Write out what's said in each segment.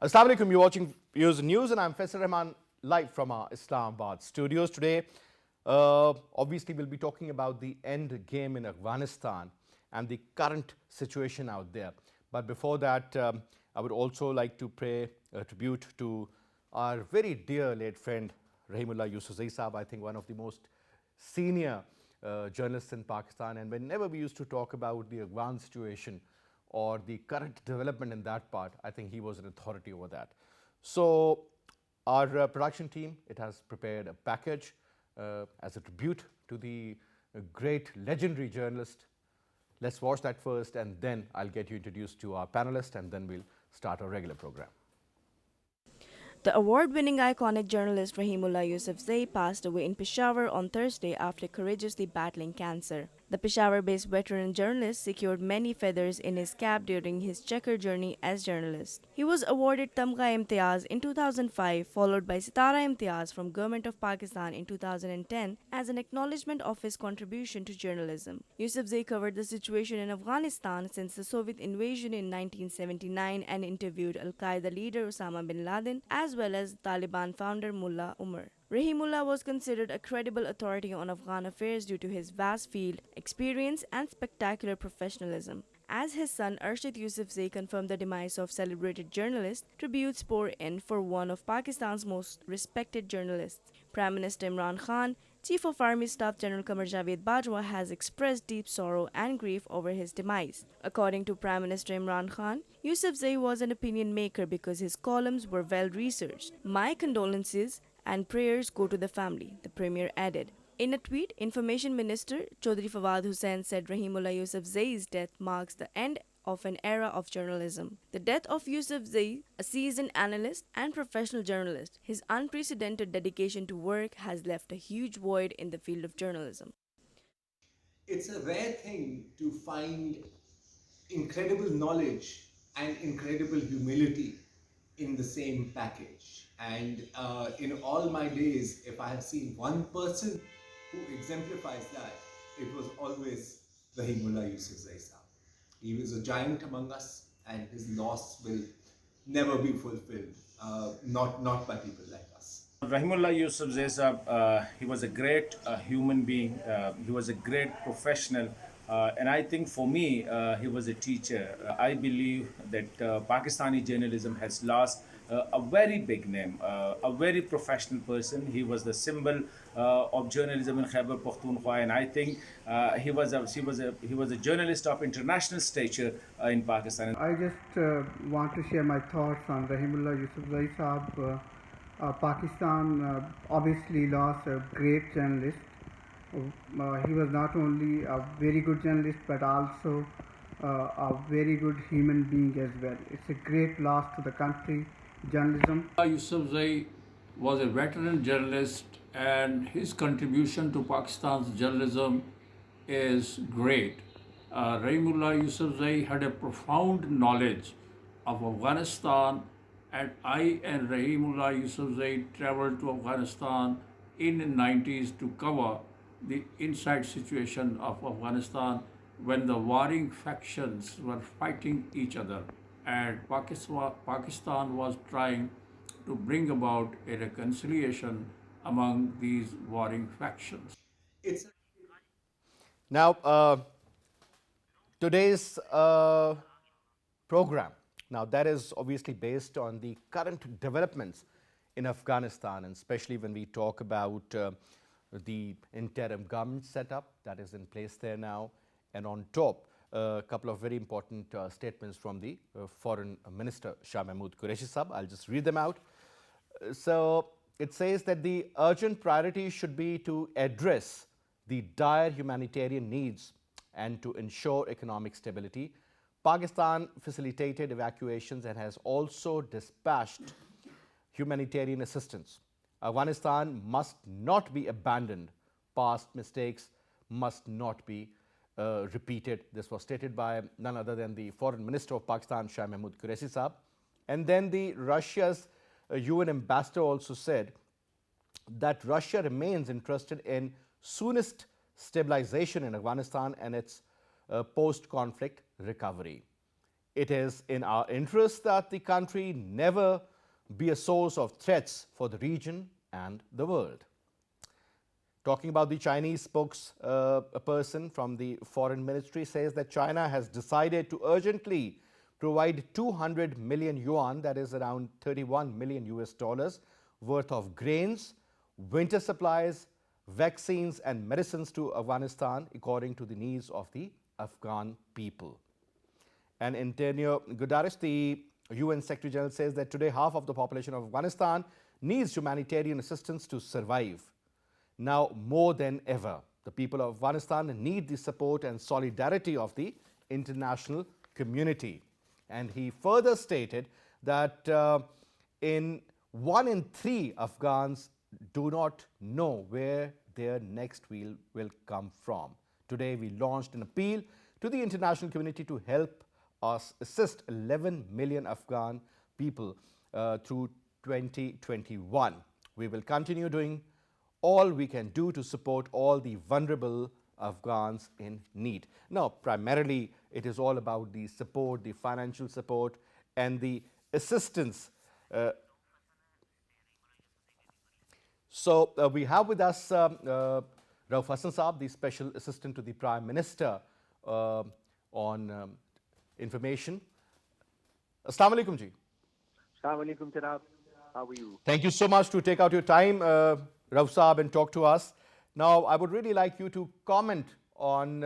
Assalamu alaikum, you're watching Views News and I'm Faisal Rehman live from our Islamabad studios today. Obviously, we'll be talking about the end game in Afghanistan and the current situation out there. But before that, I would also like to pay a tribute to our very dear late friend Rahimullah Yousafzai Saab, I think one of the most senior journalists in Pakistan. And whenever we used to talk about the Afghan situation, or the current development in that part, I think he was an authority over that. So our production team, it has prepared a package as a tribute to the great legendary journalist. Let's watch that first and then I'll get you introduced to our panelists and then we'll start our regular program. The award-winning iconic journalist Rahimullah Yousafzai passed away in Peshawar on Thursday after courageously battling cancer. The Peshawar-based veteran journalist secured many feathers in his cap during his checkered journey as journalist. He was awarded Tamgha Imtiaz in 2005, followed by Sitara Imtiaz from Government of Pakistan in 2010 as an acknowledgement of his contribution to journalism. Yousafzai covered the situation in Afghanistan since the Soviet invasion in 1979 and interviewed Al-Qaeda leader Osama bin Laden as well as Taliban founder Mullah Umar. Rahimullah was considered a credible authority on Afghan affairs due to his vast field experience and spectacular professionalism. As his son Arshad Yousafzai confirmed the demise of celebrated journalist, tributes pour in for one of Pakistan's most respected journalists. Prime Minister Imran Khan, Chief of Army Staff General Qamar Javed Bajwa has expressed deep sorrow and grief over his demise. According to Prime Minister Imran Khan, Yousafzai was an opinion maker because his columns were well researched. My condolences and prayers go to the family, the Premier added. In a tweet, Information Minister Chaudhry Fawad Hussain said Rahimullah Yousafzai's death marks the end of an era of journalism. The death of Yousafzai, a seasoned analyst and professional journalist, his unprecedented dedication to work has left a huge void in the field of journalism. It's a rare thing to find incredible knowledge and incredible humility in the same package. And in all my days, if I have seen one person who exemplifies that, it was always Rahimullah Yousafzai Saab. He was a giant among us and his loss will never be fulfilled, not by people like us. Rahimullah Yousafzai Saab, he was a great human being, he was a great professional. And I think for me, he was a teacher. I believe that Pakistani journalism has lost a very big name, a very professional person. He was the symbol of journalism in Khyber Pakhtunkhwa, and I think he was a journalist of international stature in Pakistan. I just want to share my thoughts on Rahimullah Yousafzai Saab. Pakistan obviously lost a great journalist. He was not only a very good journalist but also a very good human being as well. It's a great loss to the country, journalism. Yousafzai was a veteran journalist and his contribution to Pakistan's journalism is great. Rahimullah Yousafzai had a profound knowledge of Afghanistan, and I and Rahimullah Yousafzai traveled to Afghanistan in the 90s to cover the inside situation of Afghanistan when the warring factions were fighting each other, and Pakistan was trying to bring about a reconciliation among these warring factions. Now, today's program, now that is obviously based on the current developments in Afghanistan, and especially when we talk about the interim government setup that is in place there now, and on top a couple of very important statements from the Foreign Minister Shah Mahmood Qureshi Sahab. I'll just read them out. So it says that the urgent priority should be to address the dire humanitarian needs and to ensure economic stability. Pakistan facilitated evacuations and has also dispatched humanitarian assistance. Afghanistan must not be abandoned. Past mistakes must not be repeated. This was stated by none other than the Foreign Minister of Pakistan, Shah Mahmood Qureshi Sahab. And then the Russia's UN ambassador also said that Russia remains interested in soonest stabilization in Afghanistan and its post-conflict recovery. It is in our interest that the country never be a source of threats for the region and the world. Talking about the Chinese spokesperson from the foreign ministry says that China has decided to urgently provide 200 million yuan, that is around 31 million US dollars worth of grains, winter supplies, vaccines and medicines to Afghanistan according to the needs of the Afghan people. And in Antonio Guterres, the UN Secretary General, says that today half of the population of Afghanistan needs humanitarian assistance to survive. Now more than ever, the people of Afghanistan need the support and solidarity of the international community. And he further stated that in 1 in 3 Afghans do not know where their next meal will come from. Today we launched an appeal to the international community to help us assist 11 million Afghan people through 2021. We will continue doing all we can do to support all the vulnerable Afghans in need. Now, primarily, it is all about the support, the financial support and the assistance. We have with us RAUF Hassan Saab, the Special Assistant to the Prime Minister on information. Assalamu alaikum ji. Assalamu alaikum, Janab. How are you? Thank you so much to take out your time, RAUF Saab, and talk to us. Now, I would really like you to comment on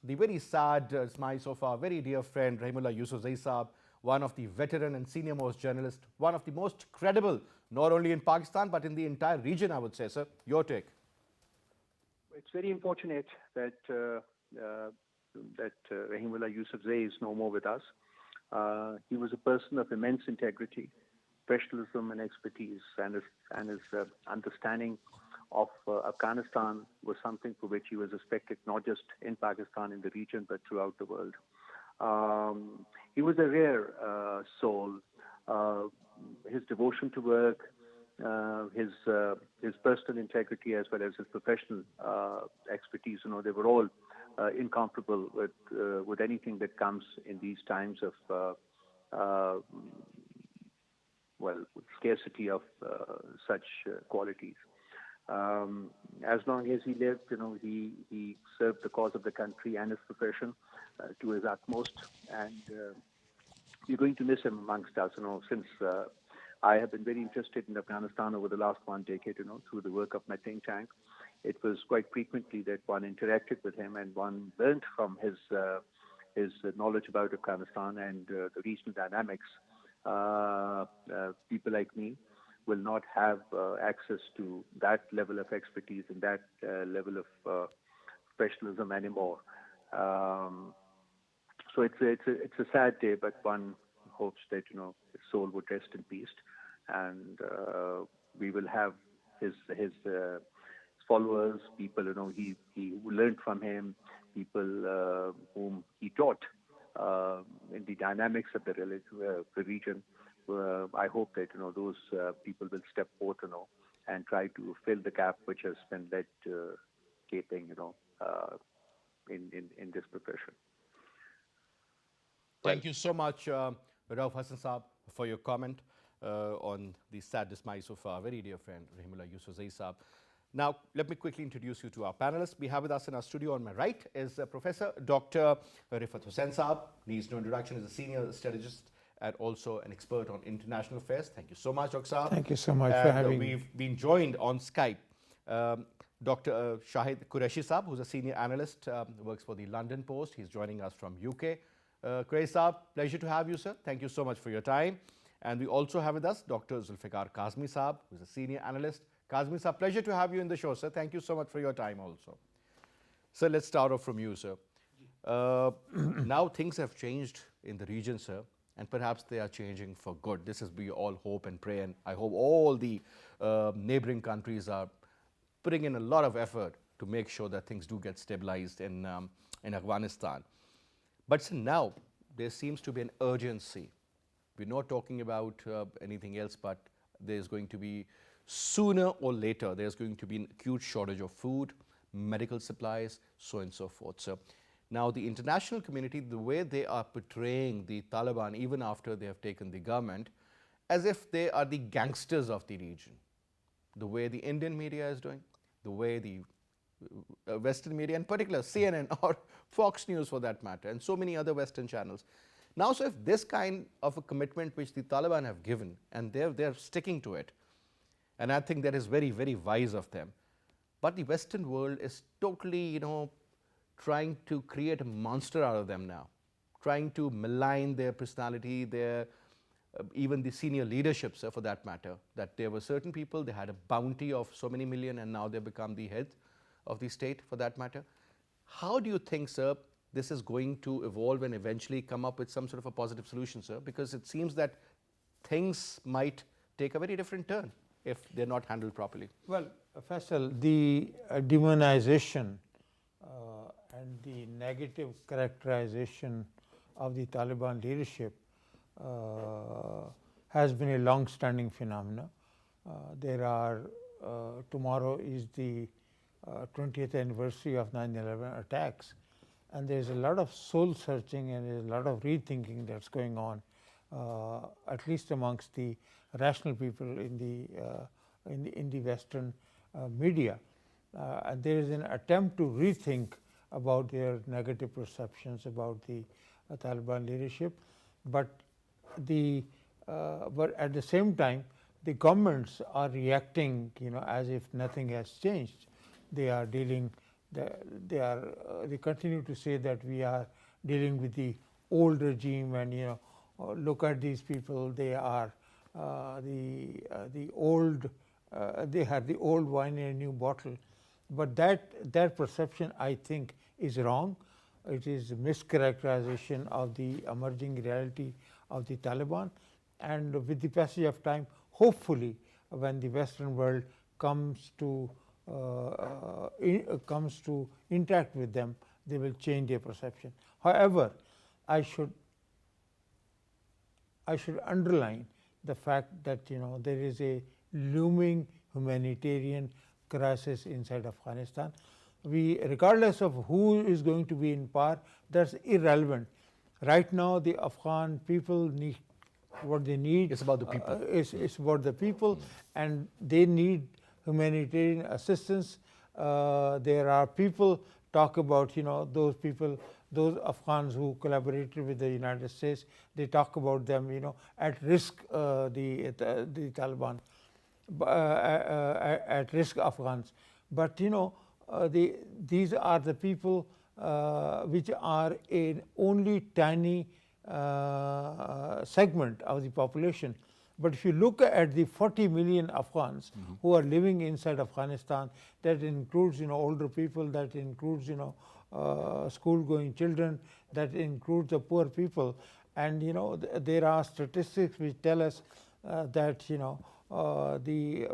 the very sad demise of our very dear friend Rahimullah Yousafzai Saab, one of the veteran and senior most journalists, one of the most credible, not only in Pakistan but in the entire region, I would say, sir. Your take. It's very unfortunate that Rahimullah Yousafzai is no more with us. He was a person of immense integrity, professionalism and expertise, and his understanding of Afghanistan was something for which he was respected, not just in Pakistan, in the region, but throughout the world. He was a rare soul. His devotion to work, his personal integrity, as well as his professional expertise, they were all incomparable with anything that comes in these times of scarcity of such qualities. As long as he lived, he served the cause of the country and his profession to his utmost, and we're going to miss him amongst us. Since I have been very interested in Afghanistan over the last 1 decade, through the work of my think tank, it was quite frequently that one interacted with him and one learned from his knowledge about Afghanistan and the regional dynamics. People like me will not have access to that level of expertise and that level of professionalism anymore. So it's a sad day, but one hopes that his soul would rest in peace, and we will have his followers, people he learned from him, people whom he taught in the dynamics of the region. I hope that those people will step forth and try to fill the gap which has been led gaping in this profession. Thank you so much, RAUF Hassan Saab, for your comment on the sad demise of our very dear friend Rahimullah Yousafzai Saab. Now, let me quickly introduce you to our panelists. We have with us in our studio on my right is Professor Dr. RIFFAT Hussain Saab. Needs no introduction, is a senior strategist and also an expert on international affairs. Thank you so much, Dr. Saab. Thank you so much for having me. We've been joined on Skype. Dr. Shahid Qureshi Saab, who's a senior analyst, works for the London Post. He's joining us from UK. Qureshi Saab, pleasure to have you, sir. Thank you so much for your time. And we also have with us Dr. ZULFIQAR KAZMI Saab, who's a senior analyst. KAZMI Saab, pleasure to have you in the show, sir. Thank you so much for your time also. Sir, let's start off from you, sir. Now things have changed in the region, sir, and perhaps they are changing for good. This is we all hope and pray, and I hope all the neighboring countries are putting in a lot of effort to make sure that things do get stabilized in Afghanistan. But sir, now there seems to be an urgency. We're not talking about anything else, but there's going to be, sooner or later, there's going to be an acute shortage of food, medical supplies, so on and so forth. So Now, the international community, the way they are portraying the Taliban, even after they have taken the government, as if they are the gangsters of the region. The way the Indian media is doing, the way the Western media, in particular CNN or Fox News for that matter, and so many other Western channels. Now, so if this kind of a commitment which the Taliban have given, and they're sticking to it, and I think that is very, very wise of them. But the Western world is totally, trying to create a monster out of them now, trying to malign their personality, their even the senior leadership, sir, for that matter, that there were certain people, they had a bounty of so many million, and now they become the head of the state, for that matter. How do you think, sir, this is going to evolve and eventually come up with some sort of a positive solution, sir? Because it seems that things might take a very different turn if they're not handled properly. Well, Faisal, the demonization and the negative characterization of the Taliban leadership has been a long-standing phenomena. Tomorrow is the 20th anniversary of 9/11 attacks, and there's a lot of soul searching and there's a lot of rethinking that's going on, at least amongst the rational people in the Western media. And there is an attempt to rethink about their negative perceptions about the Taliban leadership, but at the same time, the governments are reacting, as if nothing has changed. They are dealing. They continue to say that we are dealing with the old regime, and look at these people. They are the old. They had the old wine in a new bottle. But that perception, I think, is wrong. It is a mischaracterization of the emerging reality of the Taliban. And with the passage of time, hopefully, when the Western world comes to interact with them, they will change their perception. However, I should underline the fact that there is a looming humanitarian crisis inside Afghanistan. Regardless of who is going to be in power, that's irrelevant. Right now, the Afghan people need what they need. It's about the people. It's about the people, and they need humanitarian assistance. There are people talk about those people, those Afghans who collaborated with the United States. They talk about them at risk, the Taliban, at risk Afghans. But these are the people which are an only tiny segment of the population. But if you look at the 40 million Afghans who are living inside Afghanistan, that includes older people, that includes school-going children, that includes the poor people, and there are statistics which tell us that the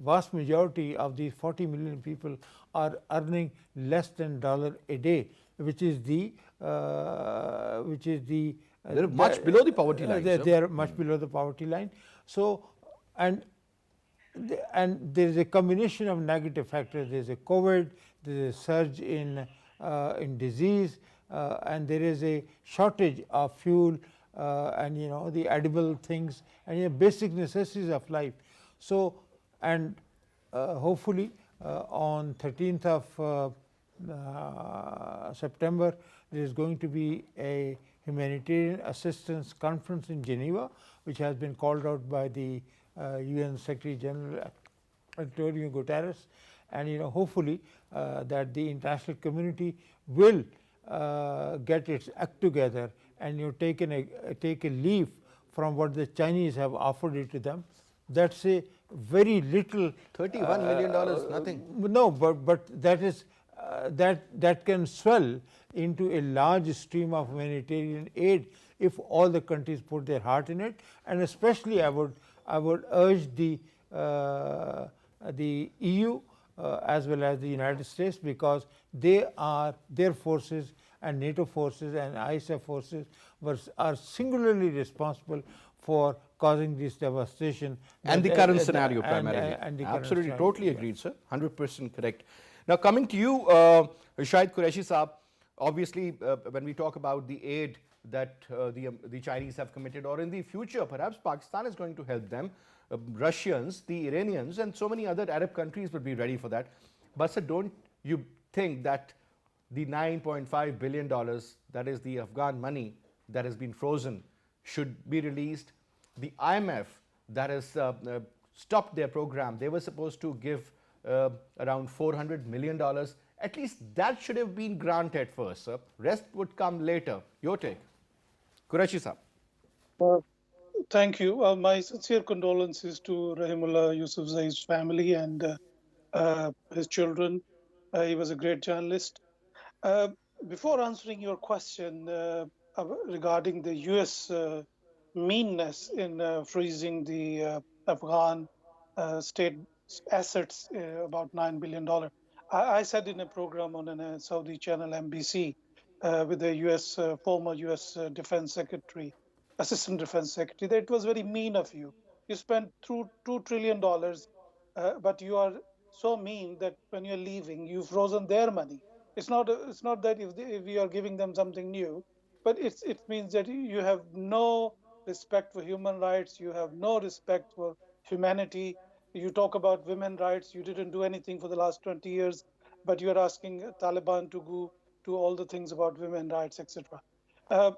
vast majority of these 40 million people are earning less than $1 a day, which is the they're much below the poverty line. They are much below the poverty line. So, and there is a combination of negative factors. There is a COVID, there is a surge in disease, and there is a shortage of fuel and the edible things and basic necessities of life. So, and hopefully on 13th of September, there is going to be a humanitarian assistance conference in Geneva, which has been called out by the UN Secretary General Antonio Guterres, and hopefully that the international community will get its act together and take a leaf from what the Chinese have offered it to them. That's a very little. $31 million, nothing. No, but that is that can swell into a large stream of humanitarian aid if all the countries put their heart in it, and especially I would urge the EU as well as the United States, because their forces and NATO forces and ISAF forces are singularly responsible for causing this devastation. And the current scenario primarily. And the absolutely, current totally agreed, sir. 100% correct. Now coming to you, Shahid Qureshi Saab, obviously, when we talk about the aid that the Chinese have committed, or in the future, perhaps Pakistan is going to help them, Russians, the Iranians, and so many other Arab countries would be ready for that. But sir, don't you think that the $9.5 billion, that is the Afghan money that has been frozen, should be released? The IMF that has stopped their program, they were supposed to give around $400 million. At least that should have been granted first, sir. Rest would come later. Your take. Qureshi sir. Thank you. My sincere condolences to Rahimullah Yusufzai's family and his children. He was a great journalist. Before answering your question regarding the U.S. Meanness in freezing the Afghan state assets, about $9 billion, I said in a program on a Saudi channel, MBC, with the U.S. Former U.S. Defense Secretary, Assistant Defense Secretary, that it was very mean of you. You spent $2 trillion, but you are so mean that when you're leaving, you've frozen their money. It's not that if we are giving them something new, but it means that you have no respect for human rights, you have no respect for humanity. You talk about women's rights, you didn't do anything for the last 20 years, but you're asking Taliban to go to all the things about women's rights, etc. I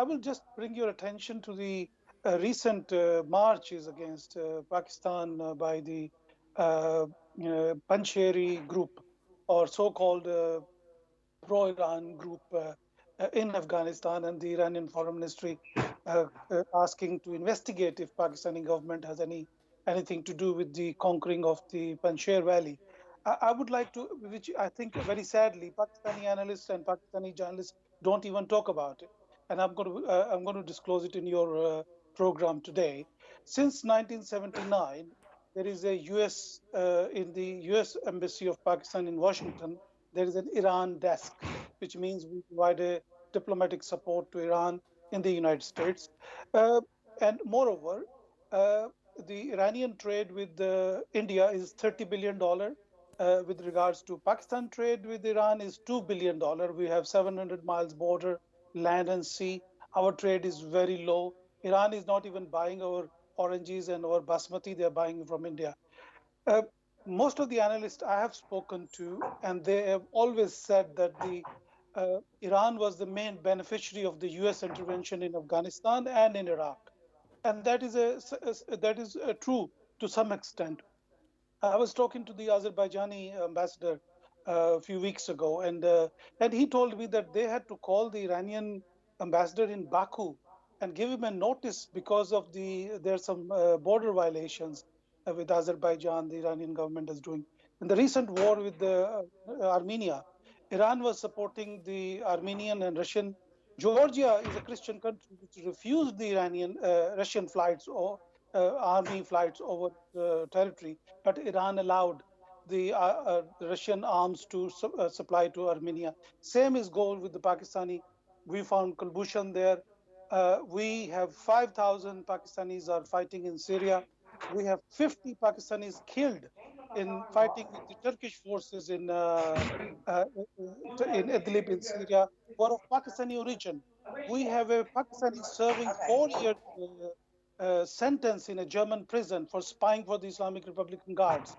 will just bring your attention to the recent marches against Pakistan by the Panjshiri group, or so-called pro-Iran group in Afghanistan, and the Iranian Foreign Ministry asking to investigate if Pakistani government has anything to do with the conquering of the Panjshir Valley. I would like to, which I think very sadly, Pakistani analysts and Pakistani journalists don't even talk about it. And I'm going to disclose it in your program today. Since 1979, there is a U.S. In the U.S. Embassy of Pakistan in Washington, there is an Iran desk, which means we provide a diplomatic support to Iran in the United States. And moreover, the Iranian trade with India is $30 billion. With regards to Pakistan trade with Iran is $2 billion. We have 700 miles border, land and sea. Our trade is very low. Iran is not even buying our oranges and our basmati, they're buying from India. Most of the analysts I have spoken to, and they have always said that Iran was the main beneficiary of the US intervention in Afghanistan and in Iraq. And that is true to some extent. I was talking to the Azerbaijani ambassador a few weeks ago, and he told me that they had to call the Iranian ambassador in Baku and give him a notice because of there's some border violations with Azerbaijan, the Iranian government is doing. In the recent war with Armenia, Iran was supporting the Armenian and Russian. Georgia is a Christian country which refused the Russian flights or army flights over the territory, but Iran allowed the Russian arms to supply to Armenia. Same is goal with the Pakistani. We found Kulbushan there. We have 5,000 Pakistanis are fighting in Syria. We have 50 Pakistanis killed in fighting with the Turkish forces in Idlib in Syria, who are of Pakistani origin. We have a Pakistani serving 4 year sentence in a German prison for spying for the Islamic Republican Guards.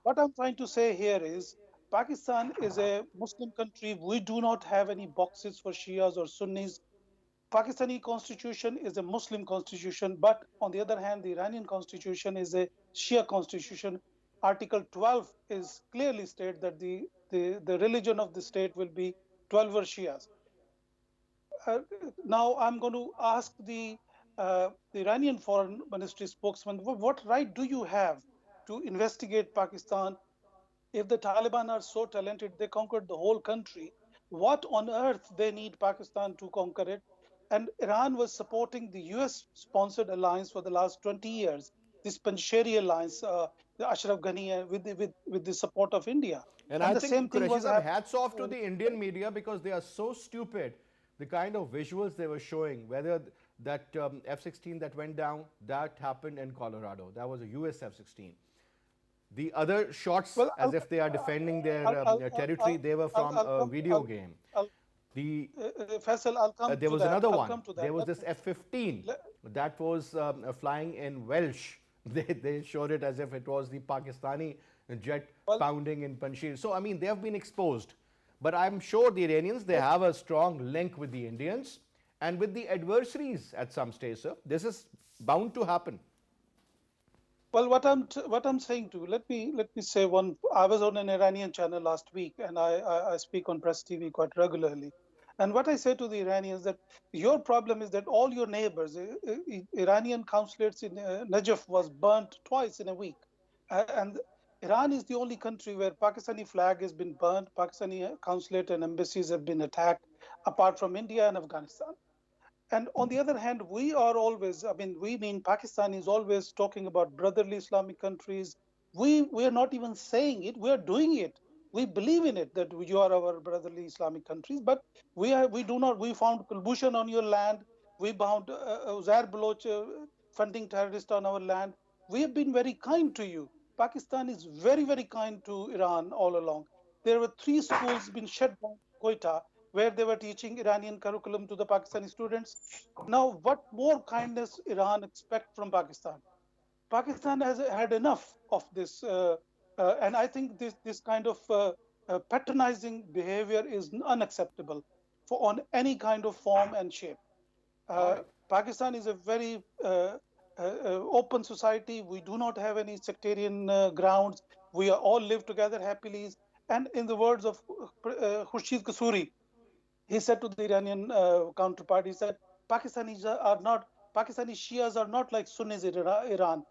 What I'm trying to say here is Pakistan is a Muslim country. We do not have any boxes for Shias or Sunnis. Pakistani constitution is a Muslim constitution, but on the other hand, the Iranian constitution is a Shia constitution. Article 12 is clearly stated that the religion of the state will be 12 Shias. Now I'm going to ask the Iranian Foreign Ministry spokesman, what right do you have to investigate Pakistan? If the Taliban are so talented, they conquered the whole country. What on earth they need Pakistan to conquer it? And Iran was supporting the US-sponsored alliance for the last 20 years, this Panjshiri alliance, the Ashraf Ghani, with the support of India. And I think, Qureshi, hats off to the Indian media because they are so stupid. The kind of visuals they were showing, whether that F-16 that went down, that happened in Colorado. That was a US F-16. The other shots, as if they are defending their territory, they were from a video game. The Faisal, I'll come there to was that. another I'll one. come to that. There was this F-15 that was flying in Welsh. They showed it as if it was the Pakistani jet pounding in Panjshir. So, I mean, they have been exposed. But I'm sure the Iranians, they have a strong link with the Indians and with the adversaries at some stage, sir. This is bound to happen. Well, what I'm saying to let me say one. I was on an Iranian channel last week, and I speak on Press TV quite regularly. And what I say to the Iranians that your problem is that all your neighbors, Iranian consulates in Najaf was burnt twice in a week, and Iran is the only country where Pakistani flag has been burnt, Pakistani consulate and embassies have been attacked, apart from India and Afghanistan. And on the other hand, we are always, I mean, we mean Pakistan is always talking about brotherly Islamic countries. We are not even saying it, we are doing it. We believe in it that you are our brotherly Islamic countries, but we found Kulbushan on your land. We found Uzair Baloch funding terrorists on our land. We have been very kind to you. Pakistan is very, very kind to Iran all along. There were 3 schools been shut down in Quetta where they were teaching Iranian curriculum to the Pakistani students. Now, what more kindness Iran expect from Pakistan? Pakistan has had enough of this, and I think this kind of patronizing behavior is unacceptable on any kind of form and shape. Pakistan is a very open society. We do not have any sectarian grounds. We all live together happily. And in the words of Khurshid Kasuri, he said to the Iranian counterpart, he said, Pakistani Shias are not like Sunnis in Iran.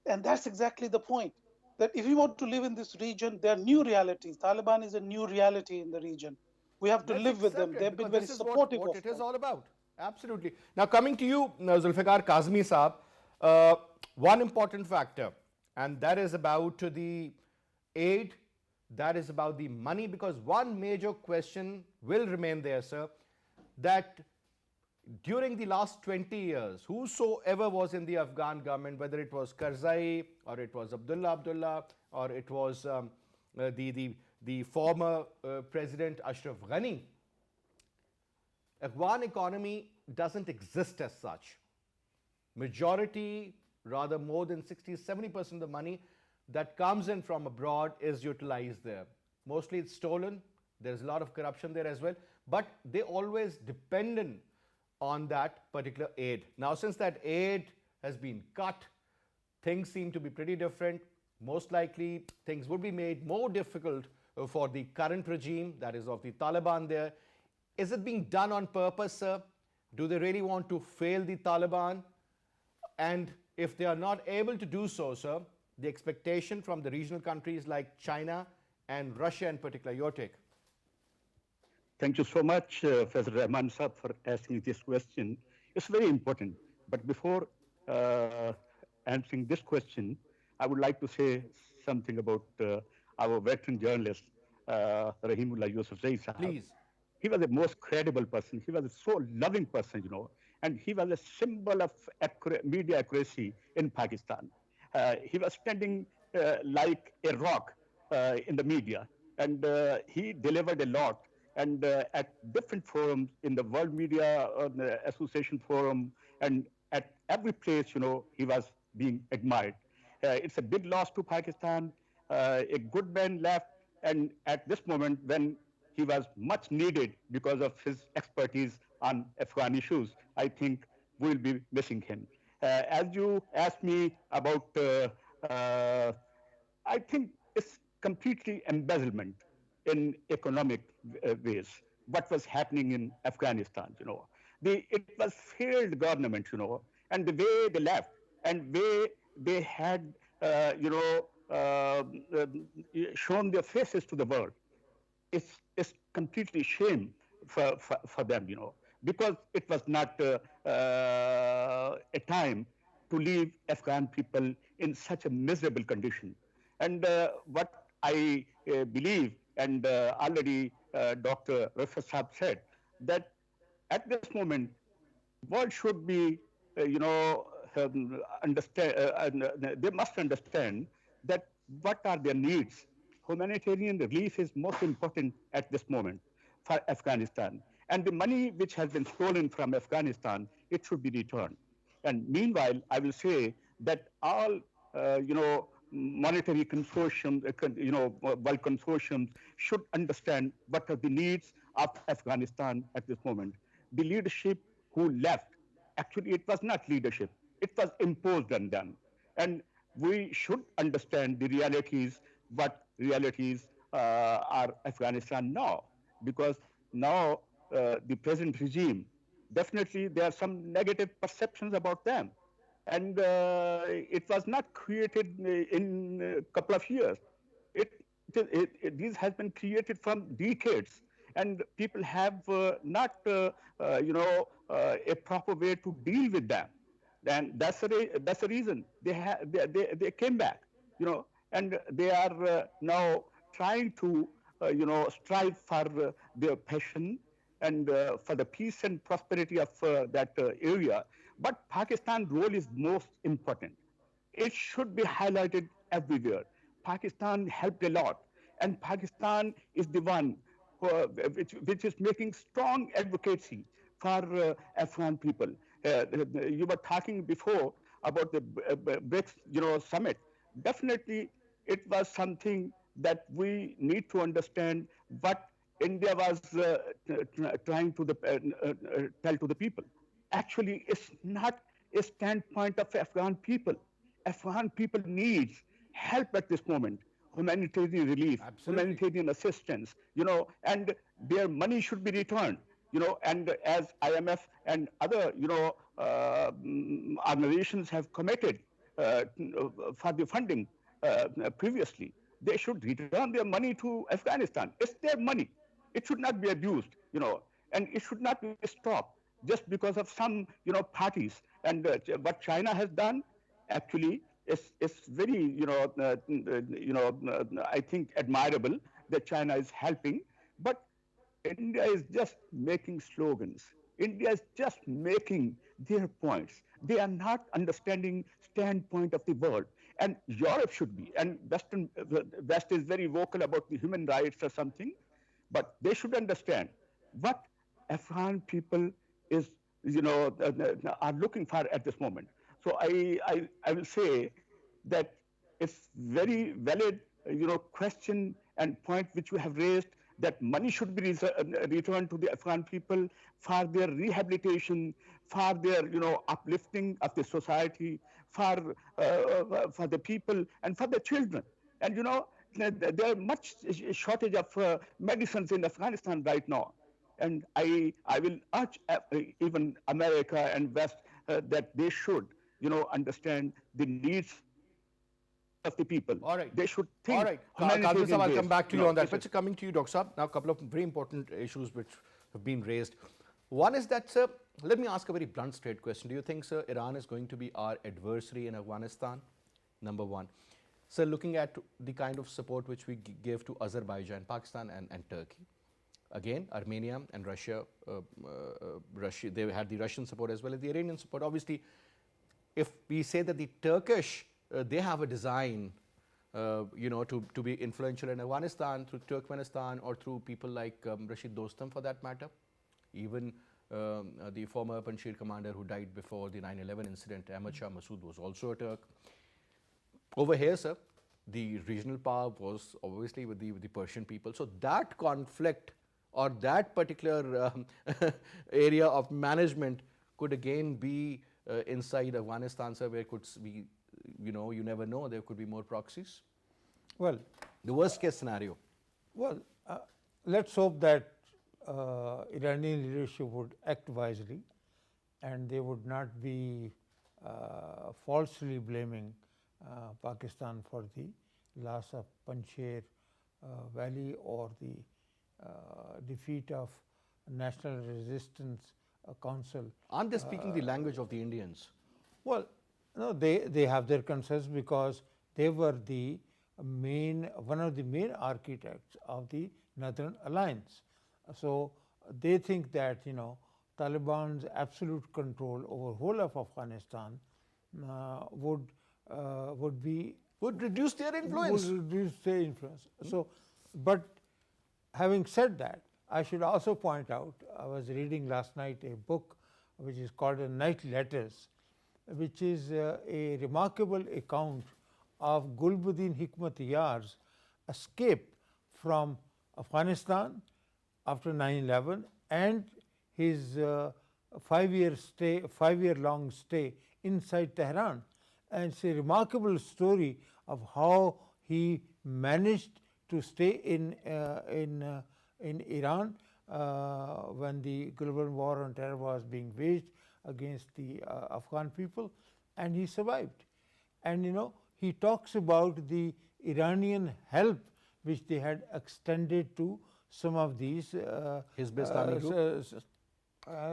And that's exactly the point. That if we want to live in this region, there are new realities. Taliban is a new reality in the region. We have to live with them. They've been very supportive of what it is all about. Absolutely. Now, coming to you, Zulfiqar Kazmi Saab, one important factor, and that is about the aid, that is about the money, because one major question will remain there, sir, that during the last 20 years, whosoever was in the Afghan government, whether it was Karzai or it was Abdullah or it was the former President Ashraf Ghani, Afghan economy doesn't exist as such. Majority, rather more than 60-70% of the money that comes in from abroad is utilized there. Mostly it's stolen. There's a lot of corruption there as well. But they always dependent on that particular aid. Now, since that aid has been cut, things seem to be pretty different. Most likely, things would be made more difficult for the current regime, that is of the Taliban there. Is it being done on purpose, sir? Do they really want to fail the Taliban? And if they are not able to do so, sir, the expectation from the regional countries like China and Russia in particular, your take? Thank you so much, Faisal Rehman Saab, for asking this question. It's very important. But before answering this question, I would like to say something about our veteran journalist, Rahimullah Yousafzai Sahab. Please. He was the most credible person. He was a so loving person, and he was a symbol of media accuracy in Pakistan. He was standing like a rock in the media, and he delivered a lot. And at different forums, in the World Media Association Forum, and at every place, he was being admired. It's a big loss to Pakistan. A good man left, and at this moment, when he was much needed because of his expertise on Afghan issues, I think we'll be missing him. As you asked me about, I think it's completely embezzlement in economic ways. What was happening in Afghanistan, it was failed government, and the way they left and way they had, shown their faces to the world. It's completely shame for them, because it was not a time to leave Afghan people in such a miserable condition. And what I believe, and already Dr. RIFFAT Saab said, that at this moment, world should be, understand. They must understand that what are their needs. Humanitarian relief is most important at this moment. for Afghanistan. And the money which has been stolen from Afghanistan, it should be returned. And meanwhile, I will say that all, monetary consortiums, world consortiums should understand what are the needs of Afghanistan at this moment. The leadership who left, actually it was not leadership, it was imposed on them. And we should understand the realities, what realities are Afghanistan now, because now the present regime, definitely there are some negative perceptions about them. And it was not created in a couple of years. This has been created from decades, and people have not, a proper way to deal with them. And that's the reason they came back, and they are now trying to, strive for their passion and for the peace and prosperity of that area. But Pakistan's role is most important. It should be highlighted everywhere. Pakistan helped a lot, and Pakistan is the one which is making strong advocacy for Afghan people. You were talking before about the BRICS, summit. Definitely, it was something that we need to understand what India was trying to tell to the people. Actually, it's not a standpoint of Afghan people. Afghan people needs help at this moment, humanitarian relief, humanitarian assistance, and their money should be returned, and as IMF and other, organizations have committed for the funding previously, they should return their money to Afghanistan. It's their money. It should not be abused, and it should not be stopped just because of some, parties. And what China has done, actually, is very, I think admirable that China is helping. But India is just making slogans. India is just making their points. They are not understanding standpoint of the world. And Europe should be. And West is very vocal about the human rights or something. But they should understand what Afghan people is, are looking for at this moment. So I will say that it's very valid, question and point which you have raised, that money should be returned to the Afghan people for their rehabilitation, for their, uplifting of the society, for the people and for the children. And, there are much shortage of medicines in Afghanistan right now. And I will urge even America and West that they should, understand the needs of the people. All right. They should think. All right. Kazmi Sahab, I'll come back to you on that. But coming to you, Dr. Saab, now a couple of very important issues which have been raised. One is that, sir, let me ask a very blunt, straight question. Do you think, sir, Iran is going to be our adversary in Afghanistan? Number one. Sir, looking at the kind of support which we gave to Azerbaijan, Pakistan and Turkey. Again, Armenia and Russia, they had the Russian support as well as the Iranian support. Obviously, if we say that the Turkish, they have a design, to be influential in Afghanistan through Turkmenistan or through people like Rashid Dostum for that matter. Even the former Panjshir commander who died before the 9/11 incident, Ahmad Shah Massoud, was also a Turk. Over here, sir, the regional power was obviously with the Persian people. So that conflict or that particular area of management could again be inside Afghanistan, sir, where it could be, you never know, there could be more proxies. Well, the worst case scenario. Well, let's hope that Iranian leadership would act wisely and they would not be falsely blaming Pakistan for the loss of Panjshir Valley or the defeat of National Resistance Council. Aren't they speaking the language of the Indians? Well, no, they have their concerns because they were one of the main architects of the Northern Alliance. So they think that Taliban's absolute control over whole of Afghanistan would reduce their influence. Would reduce their influence. So, but having said that, I should also point out, I was reading last night a book which is called Night Letters, which is a remarkable account of Gulbuddin Hikmatyar's escape from Afghanistan after 9/11 and his 5-year-long stay inside Tehran. And it's a remarkable story of how he managed to stay in Iran when the global war on terror was being waged against the Afghan people, and he survived. And he talks about the Iranian help which they had extended to some of these Hizb Islamic group?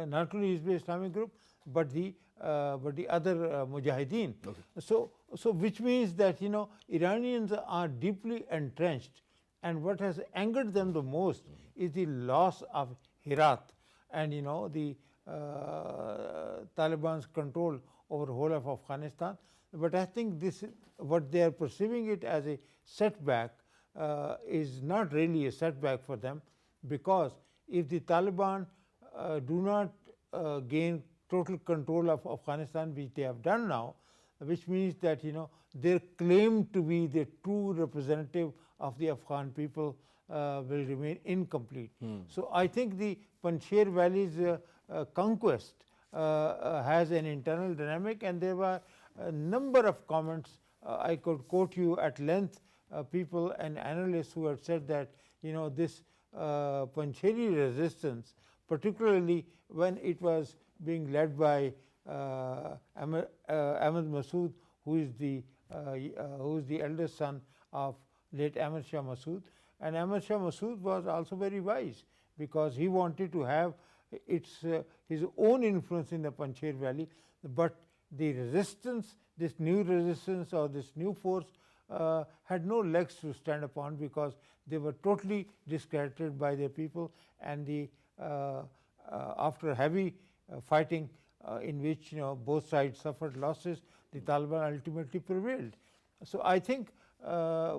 Not only Hizb Islamic group, but the other Mujahideen. Okay. So which means that Iranians are deeply entrenched, and what has angered them the most is the loss of Herat and the Taliban's control over the whole of Afghanistan. But I think what they are perceiving it as a setback is not really a setback for them, because if the Taliban do not gain total control of Afghanistan, which they have done now, which means that their claim to be the true representative of the Afghan people will remain incomplete. So I think the Panjshir Valley's conquest has an internal dynamic, and there were a number of comments. I could quote you at length people and analysts who had said that this Panjshiri resistance, particularly when it was being led by Ahmed Massoud, who is the eldest son of late Ahmed Shah Massoud. And Ahmed Shah Massoud was also very wise, because he wanted to have his own influence in the Panjshir Valley, but the resistance, this new resistance or this new force had no legs to stand upon, because they were totally discredited by their people, and after heavy fighting in which both sides suffered losses, the Taliban ultimately prevailed. So I think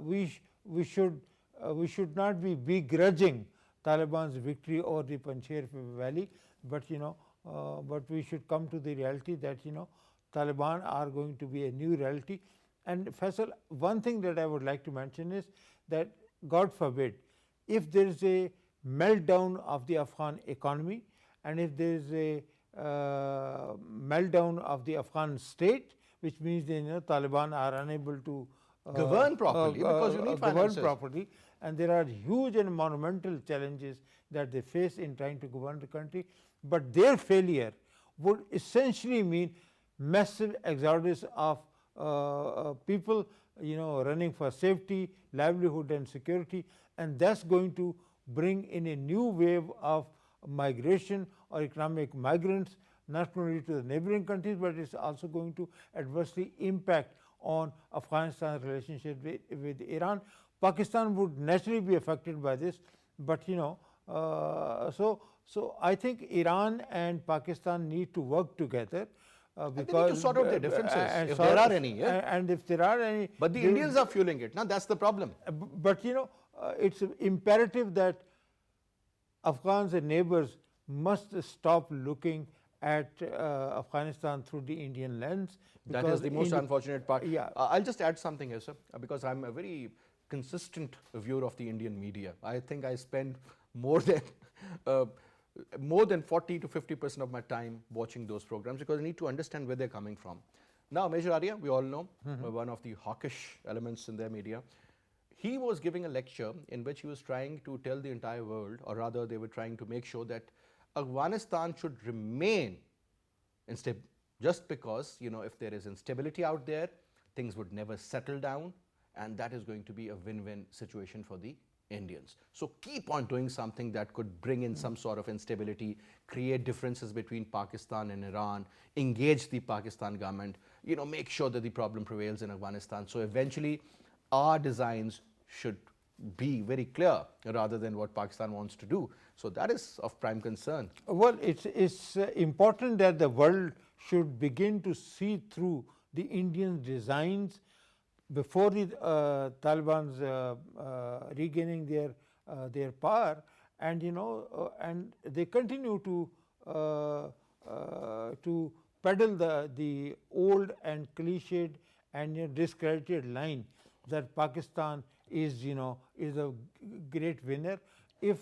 we should not be begrudging Taliban's victory over the Panjshir Valley, but but we should come to the reality that Taliban are going to be a new reality. And Faisal, one thing that I would like to mention is that, God forbid, if there is a meltdown of the Afghan economy, and if there is a meltdown of the Afghan state, which means Taliban are unable to govern properly, because you need govern finances properly, and there are huge and monumental challenges that they face in trying to govern the country. But their failure would essentially mean massive exodus of people running for safety, livelihood and security, and that's going to bring in a new wave of migration or economic migrants, not only to the neighboring countries, but it's also going to adversely impact on Afghanistan's relationship with Iran. Pakistan would naturally be affected by this, but so I think Iran and Pakistan need to work together. Because they need to sort out their differences, if there are any. And if there are any. But the Indians are fueling it. Now that's the problem. But it's imperative that Afghans and neighbors must stop looking at Afghanistan through the Indian lens. That is the most unfortunate part. Yeah. I'll just add something here, sir, because I'm a very consistent viewer of the Indian media. I think I spend more than 40 to 50% of my time watching those programs, because I need to understand where they're coming from. Now, Major Arya, we all know, one of the hawkish elements in their media, he was giving a lecture in which he was trying to tell the entire world, or rather they were trying to make sure that Afghanistan should remain unstable, just because if there is instability out there, things would never settle down, and that is going to be a win-win situation for the Indians. So keep on doing something that could bring in some sort of instability, create differences between Pakistan and Iran, engage the Pakistan government, make sure that the problem prevails in Afghanistan. So eventually our designs should be very clear rather than what Pakistan wants to do. So that is of prime concern. Well, it's important that the world should begin to see through the Indian designs before the Taliban's regaining their power, and and they continue to peddle the old and cliched and discredited line that Pakistan is is a great winner. If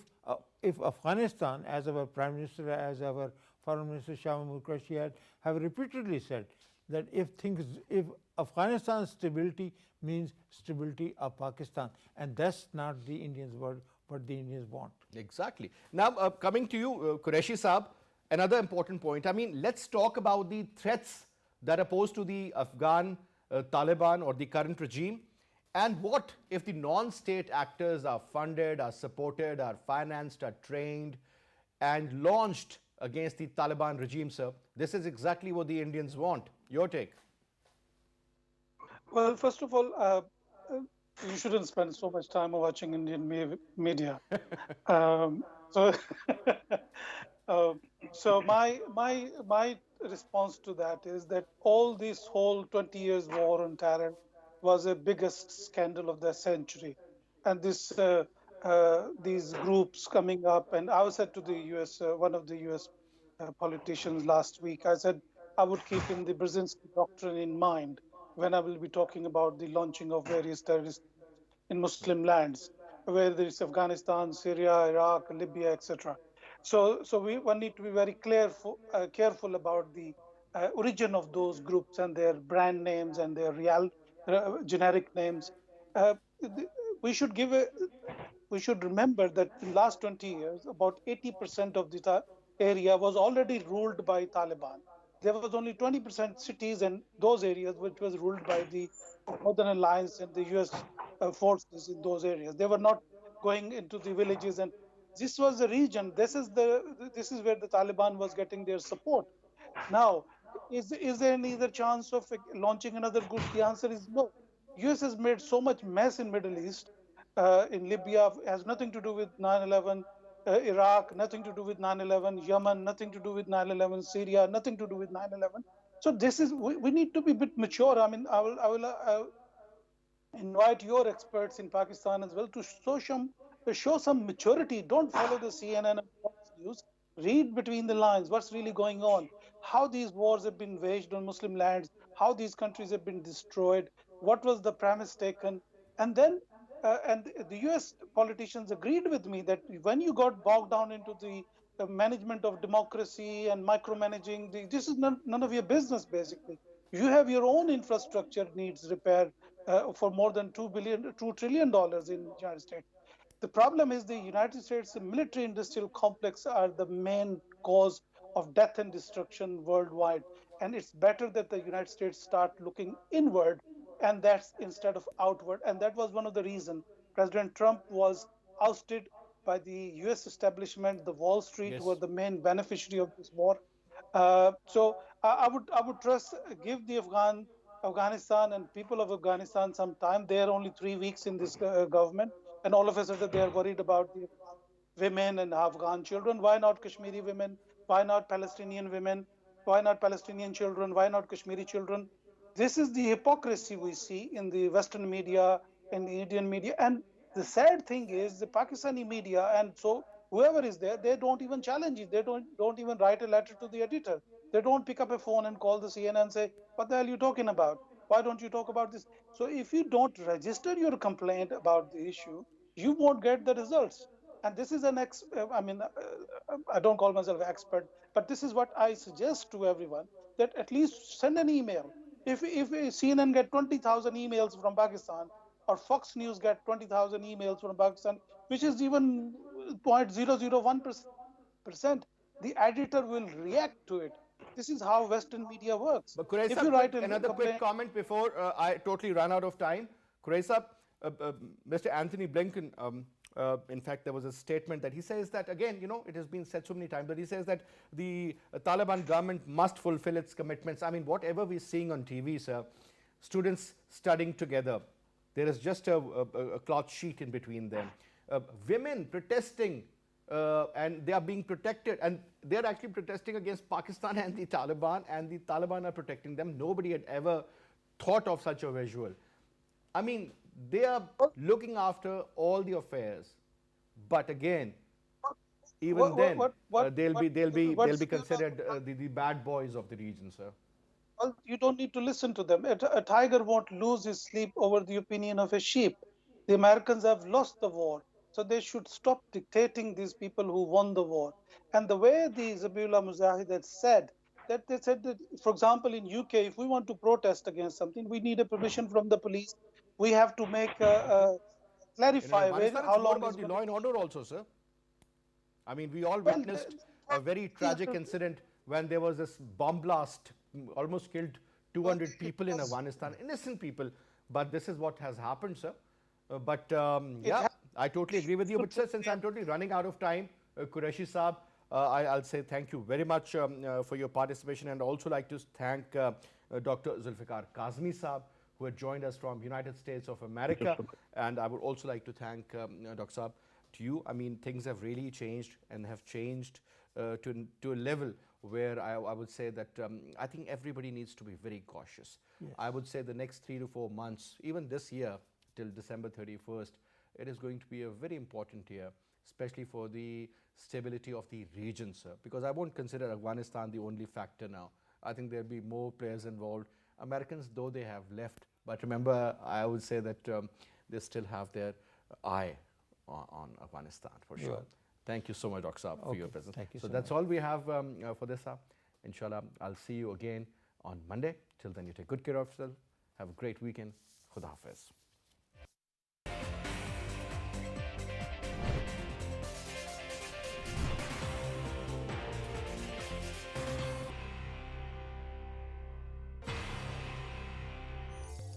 Afghanistan, as our Prime Minister, as our Foreign Minister Shah Mahmood Qureshi have repeatedly said, that if Afghanistan's stability means stability of Pakistan, and that's not the Indians' word, what the Indians want. Exactly. Now, coming to you, Qureshi Saab, another important point. I mean, let's talk about the threats that are posed to the Afghan Taliban or the current regime. And what if the non-state actors are funded, are supported, are financed, are trained and launched against the Taliban regime, sir? This is exactly what the Indians want. Your take? Well, first of all, you shouldn't spend so much time watching Indian media. So, so my response to that is that this whole 20 years war on terror was the biggest scandal of the century, and these groups coming up. And I said to the U.S., one of the U.S. Politicians last week, I said I would keep in the Brzezinski doctrine in mind when I will be talking about the launching of various terrorist in Muslim lands, whether it's Afghanistan, Syria, Iraq, Libya, etc. So one need to be very careful about the origin of those groups and their brand names and their real generic names. We should remember that in the last 20 years, about 80% of the area was already ruled by Taliban. There was only 20% cities in those areas which was ruled by the Northern Alliance and the US forces in those areas. They were not going into the villages, and this was the region. This is where the Taliban was getting their support. Now, is there any other chance of launching another group? The answer is no. US has made so much mess in Middle East, in Libya, has nothing to do with 9/11. Iraq, nothing to do with 9/11. Yemen, nothing to do with 9/11. Syria, nothing to do with 9/11. So we need to be a bit mature. I mean, I will invite your experts in Pakistan as well to show some maturity. Don't follow the CNN and Fox News. Read between the lines what's really going on, how these wars have been waged on Muslim lands, how these countries have been destroyed, what was the premise taken. And then and the US politicians agreed with me that when you got bogged down into the management of democracy and micromanaging, this is none of your business, basically. You have your own infrastructure needs repair for more than $2 trillion in the United States. The problem is the United States military industrial complex are the main cause of death and destruction worldwide. And it's better that the United States start looking inward, and that's instead of outward. And that was one of the reasons President Trump was ousted by the US establishment. The Wall Street were the main beneficiary of this war. So I would give the Afghanistan and people of Afghanistan some time. They are only 3 weeks in this government, and all of a sudden they are worried about the women and Afghan children. Why not Kashmiri women? Why not Palestinian women? Why not Palestinian children? Why not Kashmiri children? This is the hypocrisy we see in the Western media and the Indian media. And the sad thing is the Pakistani media, and so whoever is there, they don't even challenge it. They don't even write a letter to the editor. They don't pick up a phone and call the CNN and say, what the hell are you talking about? Why don't you talk about this? So if you don't register your complaint about the issue, you won't get the results. And this is I don't call myself an expert, but this is what I suggest to everyone, that at least send an email. If CNN get 20,000 emails from Pakistan, or Fox News get 20,000 emails from Pakistan, which is even 0.001%, the editor will react to it. This is how Western media works. But Qureshi, another quick comment before I totally run out of time. Qureshi, Mr. Anthony Blinken, in fact, there was a statement that he says that, again, it has been said so many times, but he says that the Taliban government must fulfill its commitments. I mean, whatever we're seeing on TV, sir, students studying together, there is just a cloth sheet in between them. Women protesting, and they are being protected, and they're actually protesting against Pakistan and the Taliban are protecting them. Nobody had ever thought of such a visual. I mean, they are looking after all the affairs, but again, even then they'll be what's considered the bad boys of the region, sir. Well, you don't need to listen to them. A tiger won't lose his sleep over the opinion of a sheep. The Americans have lost the war, so they should stop dictating these people who won the war. And the way the Zabihullah Mujahid had said, that they said that, for example, in UK, if we want to protest against something, we need a permission from the police. We have to make clarify how more long about is the law and order also, sir. I mean, we all Well, witnessed a very tragic incident when there was this bomb blast, almost killed 200 people in Afghanistan, innocent people. But this is what has happened, sir. Yeah, I totally agree with you. But sir, since I'm totally running out of time, Qureshi Saab, I'll say thank you very much for your participation, and also like to thank Dr. Zulfiqar Kazmi Saab, who had joined us from United States of America. And I would also like to thank Dr. Saab, to you. I mean, things have really changed and have changed to a level where I would say that I think everybody needs to be very cautious. Yes. I would say the next 3 to 4 months, even this year till December 31st, it is going to be a very important year, especially for the stability of the region, sir. Because I won't consider Afghanistan the only factor now. I think there'll be more players involved. Americans, though they have left, but remember, I would say that they still have their eye on Afghanistan for sure. Right. Thank you so much, Dr. Saab, for your presence. Thank you so so that's much. all we have for this hour. Inshallah, I'll see you again on Monday. Till then, you take good care of yourself. Have a great weekend. Khuda Hafiz.